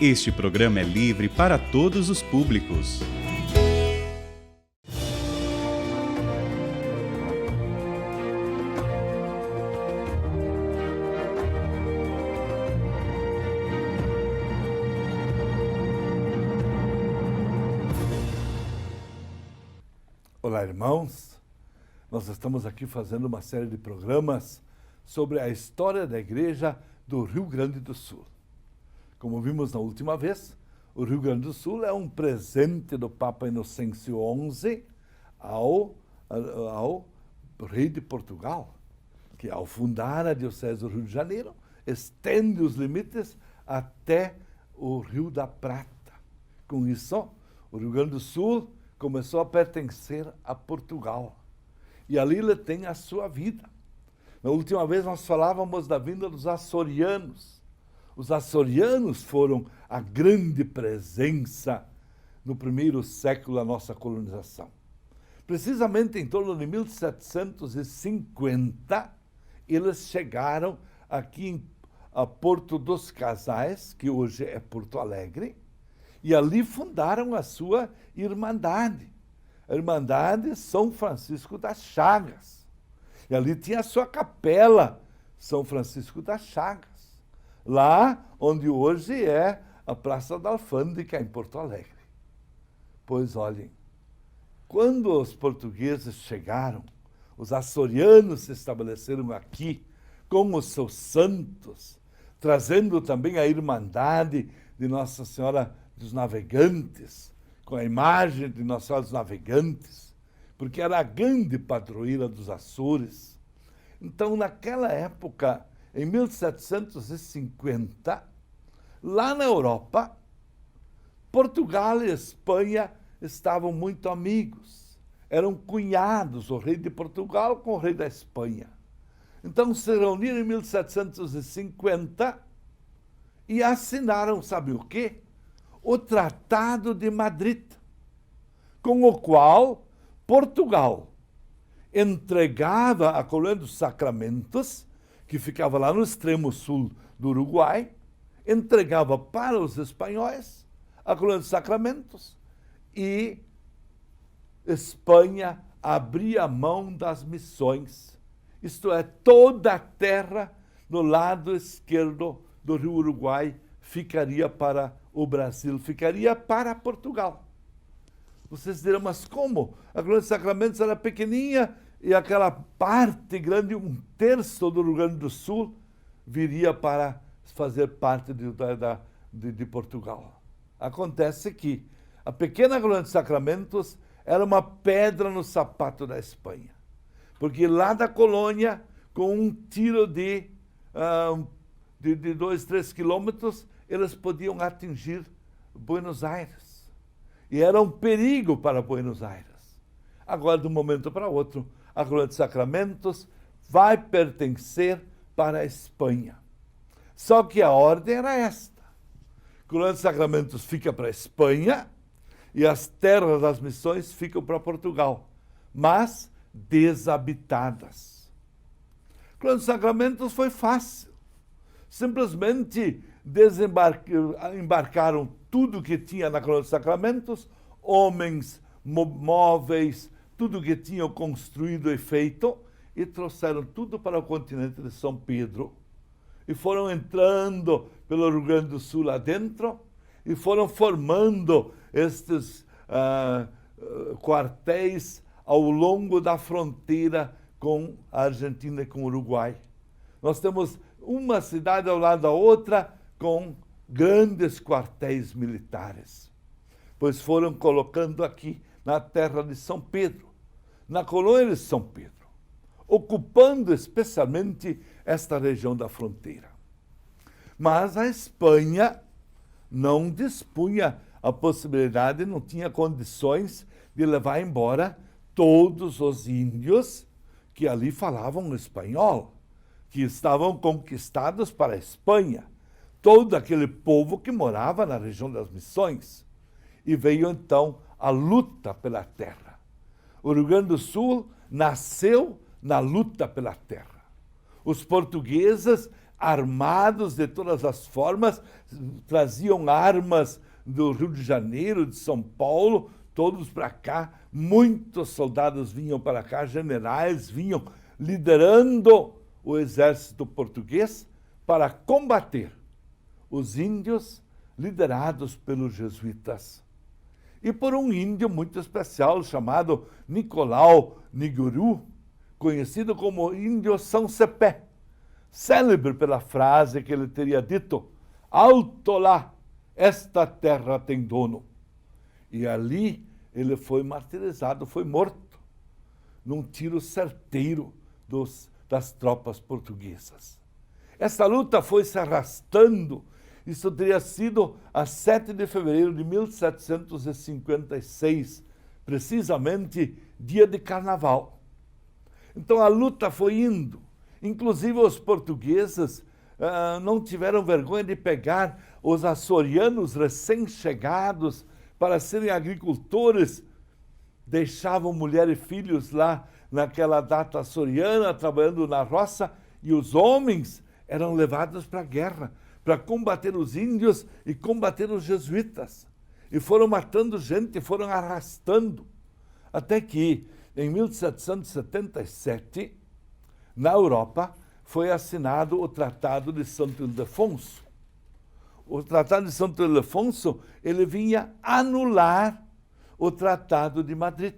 Este programa é livre para todos os públicos. Olá, irmãos. Nós estamos aqui fazendo uma série de programas sobre a história da Igreja do Rio Grande do Sul. Como vimos na última vez, o Rio Grande do Sul é um presente do Papa Inocêncio XI ao rei de Portugal, que ao fundar a Diocese do Rio de Janeiro, estende os limites até o Rio da Prata. Com isso, o Rio Grande do Sul começou a pertencer a Portugal. E ali ele tem a sua vida. Na última vez nós falávamos da vinda dos açorianos. Os açorianos foram a grande presença no primeiro século da nossa colonização. Precisamente em torno de 1750, eles chegaram aqui a Porto dos Casais, que hoje é Porto Alegre, e ali fundaram a sua Irmandade, a Irmandade São Francisco das Chagas. E ali tinha a sua capela, São Francisco das Chagas, lá onde hoje é a Praça da Alfândega, em Porto Alegre. Pois olhem, quando os portugueses chegaram, os açorianos se estabeleceram aqui com os seus santos, trazendo também a Irmandade de Nossa Senhora dos Navegantes, com a imagem de Nossa Senhora dos Navegantes, porque era a grande padroeira dos Açores. Então, naquela época, em 1750, lá na Europa, Portugal e Espanha estavam muito amigos. Eram cunhados, o rei de Portugal com o rei da Espanha. Então se reuniram em 1750 e assinaram, sabe o quê? O Tratado de Madrid, com o qual Portugal entregava a colônia dos Sacramentos, que ficava lá no extremo sul do Uruguai, entregava para os espanhóis a colônia dos Sacramentos e Espanha abria mão das missões, isto é, toda a terra no lado esquerdo do rio Uruguai ficaria para o Brasil, ficaria para Portugal. Vocês dirão, mas como? A colônia dos Sacramentos era pequenininha e aquela parte grande, 1/3 do Rio Grande do Sul, viria para fazer parte de Portugal. Acontece que a pequena colônia dos Sacramentos era uma pedra no sapato da Espanha, porque lá da colônia, com um tiro de 2, 3 quilômetros, eles podiam atingir Buenos Aires. E era um perigo para Buenos Aires. Agora, de um momento para outro, a colônia dos Sacramentos vai pertencer para a Espanha. Só que a ordem era esta. A colônia dos Sacramentos fica para a Espanha e as terras das missões ficam para Portugal, mas desabitadas. A colônia dos Sacramentos foi fácil. Simplesmente embarcaram tudo que tinha na colônia dos Sacramentos, homens, móveis, tudo que tinham construído e feito, e trouxeram tudo para o continente de São Pedro. E foram entrando pelo Rio Grande do Sul lá dentro, e foram formando estes quartéis ao longo da fronteira com a Argentina e com o Uruguai. Nós temos uma cidade ao lado da outra com grandes quartéis militares, pois foram colocando aqui na terra de São Pedro, na colônia de São Pedro, ocupando especialmente esta região da fronteira. Mas a Espanha não dispunha a possibilidade, não tinha condições de levar embora todos os índios que ali falavam espanhol, que estavam conquistados para a Espanha, todo aquele povo que morava na região das Missões. E veio então a luta pela terra. O Rio Grande do Sul nasceu na luta pela terra. Os portugueses, armados de todas as formas, traziam armas do Rio de Janeiro, de São Paulo, todos para cá. Muitos soldados vinham para cá, generais vinham liderando o exército português para combater os índios liderados pelos jesuítas. E por um índio muito especial chamado Nicolau Niguru, conhecido como Índio São Cepé, célebre pela frase que ele teria dito: "Alto lá, esta terra tem dono." E ali ele foi martirizado, foi morto, num tiro certeiro das tropas portuguesas. Essa luta foi se arrastando. Isso teria sido a 7 de fevereiro de 1756, precisamente dia de carnaval. Então a luta foi indo. Inclusive os portugueses não tiveram vergonha de pegar os açorianos recém-chegados para serem agricultores. Deixavam mulher e filhos lá naquela data açoriana, trabalhando na roça, e os homens eram levados para a guerra, para combater os índios e combater os jesuítas. E foram matando gente, foram arrastando. Até que, em 1777, na Europa, foi assinado o Tratado de Santo Ildefonso. O Tratado de Santo Ildefonso, ele vinha anular o Tratado de Madrid.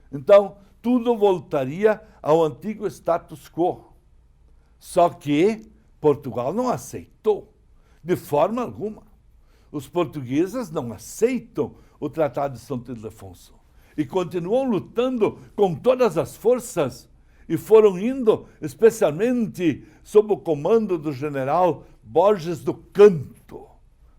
Então, tudo voltaria ao antigo status quo. Só que Portugal não aceitou, de forma alguma. Os portugueses não aceitam o Tratado de Santo Ildefonso e continuam lutando com todas as forças, e foram indo, especialmente sob o comando do general Borges do Canto.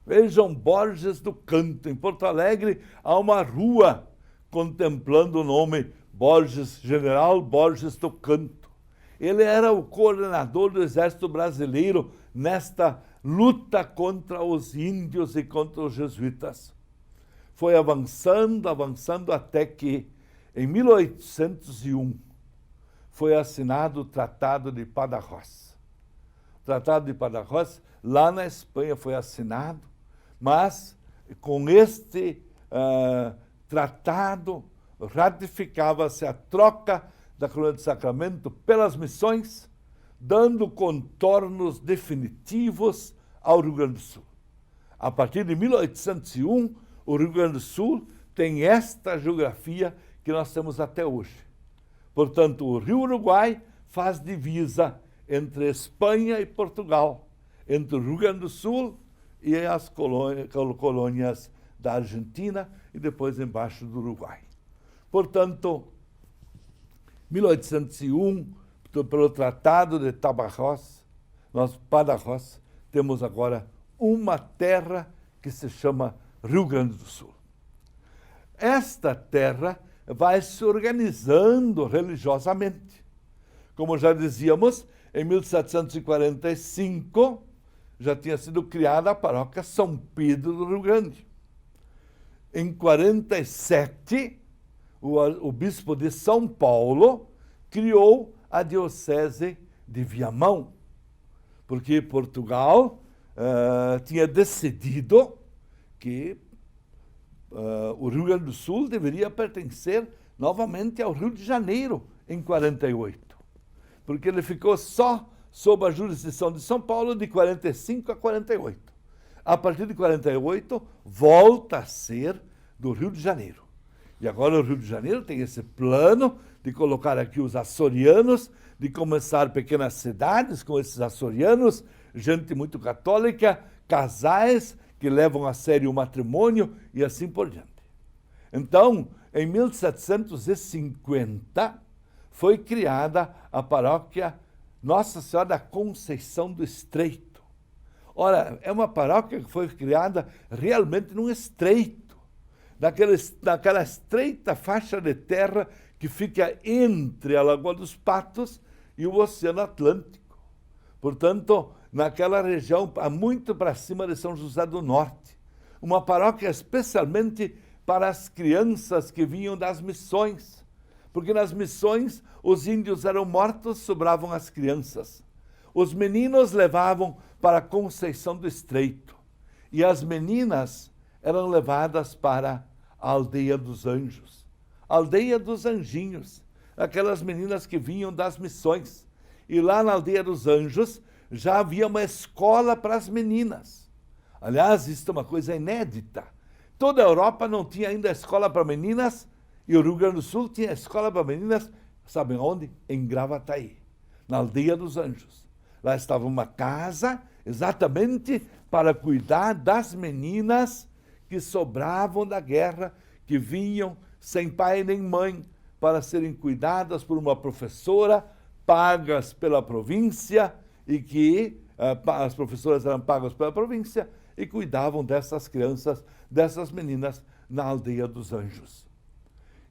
Vejam, Borges do Canto. Em Porto Alegre há uma rua contemplando o nome Borges, General Borges do Canto. Ele era o coordenador do Exército Brasileiro nesta luta contra os índios e contra os jesuítas. Foi avançando, avançando, até que, em 1801, foi assinado o Tratado de Badajoz. O Tratado de Badajoz, lá na Espanha, foi assinado, mas com este tratado ratificava-se a troca da Coroa de Sacramento pelas missões, dando contornos definitivos ao Rio Grande do Sul. A partir de 1801, o Rio Grande do Sul tem esta geografia que nós temos até hoje. Portanto, o Rio Uruguai faz divisa entre Espanha e Portugal, entre o Rio Grande do Sul e as colônias da Argentina e depois embaixo do Uruguai. Portanto, 1801, pelo Tratado de Badajoz, temos agora uma terra que se chama Rio Grande do Sul. Esta terra vai se organizando religiosamente. Como já dizíamos, em 1745 já tinha sido criada a paróquia São Pedro do Rio Grande. Em 47, o bispo de São Paulo criou a diocese de Viamão, porque Portugal tinha decidido que o Rio Grande do Sul deveria pertencer novamente ao Rio de Janeiro em 48, porque ele ficou só sob a jurisdição de São Paulo de 45 a 48. A partir de 48, volta a ser do Rio de Janeiro. E agora o Rio de Janeiro tem esse plano de colocar aqui os açorianos, de começar pequenas cidades com esses açorianos, gente muito católica, casais que levam a sério o matrimônio e assim por diante. Então, em 1750, foi criada a paróquia Nossa Senhora da Conceição do Estreito. Ora, é uma paróquia que foi criada realmente num estreito, naquela estreita faixa de terra que fica entre a Lagoa dos Patos e o Oceano Atlântico. Portanto, naquela região, muito para cima de São José do Norte. Uma paróquia especialmente para as crianças que vinham das missões, porque nas missões os índios eram mortos, sobravam as crianças. os meninos levavam para Conceição do Estreito e as meninas eram levadas para a Aldeia dos Anjos, a Aldeia dos Anjinhos, aquelas meninas que vinham das missões. E lá na Aldeia dos Anjos já havia uma escola para as meninas. Aliás, isso é uma coisa inédita. Toda a Europa não tinha ainda escola para meninas e o Rio Grande do Sul tinha escola para meninas, sabem onde? Em Gravataí, na Aldeia dos Anjos. Lá estava uma casa exatamente para cuidar das meninas que sobravam da guerra, que vinham sem pai nem mãe, para serem cuidadas por uma professora, pagas pela província, e que as professoras eram pagas pela província e cuidavam dessas crianças, dessas meninas, na Aldeia dos Anjos.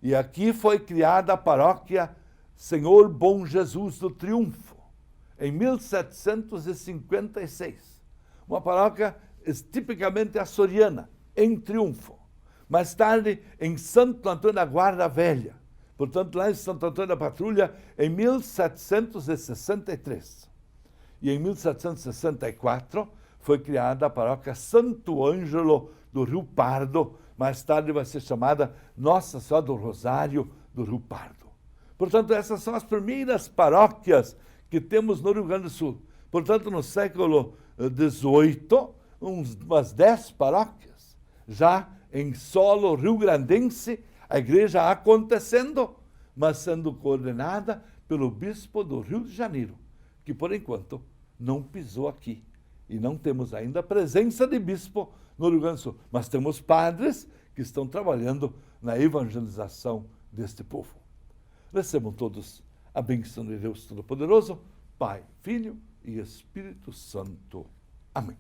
E aqui foi criada a paróquia Senhor Bom Jesus do Triunfo, em 1756. Uma paróquia tipicamente açoriana, em Triunfo. Mais tarde, em Santo Antônio da Guarda Velha. Portanto, lá em Santo Antônio da Patrulha, em 1763. E em 1764 foi criada a paróquia Santo Ângelo do Rio Pardo. Mais tarde vai ser chamada Nossa Senhora do Rosário do Rio Pardo. Portanto, essas são as primeiras paróquias que temos no Rio Grande do Sul. Portanto, no século XVIII, umas 10 paróquias, já em solo rio-grandense, a igreja acontecendo, mas sendo coordenada pelo bispo do Rio de Janeiro, que por enquanto não pisou aqui. E não temos ainda a presença de bispo no Rio Grande do Sul, mas temos padres que estão trabalhando na evangelização deste povo. Recebam todos a bênção de Deus Todo-Poderoso, Pai, Filho e Espírito Santo. Amém.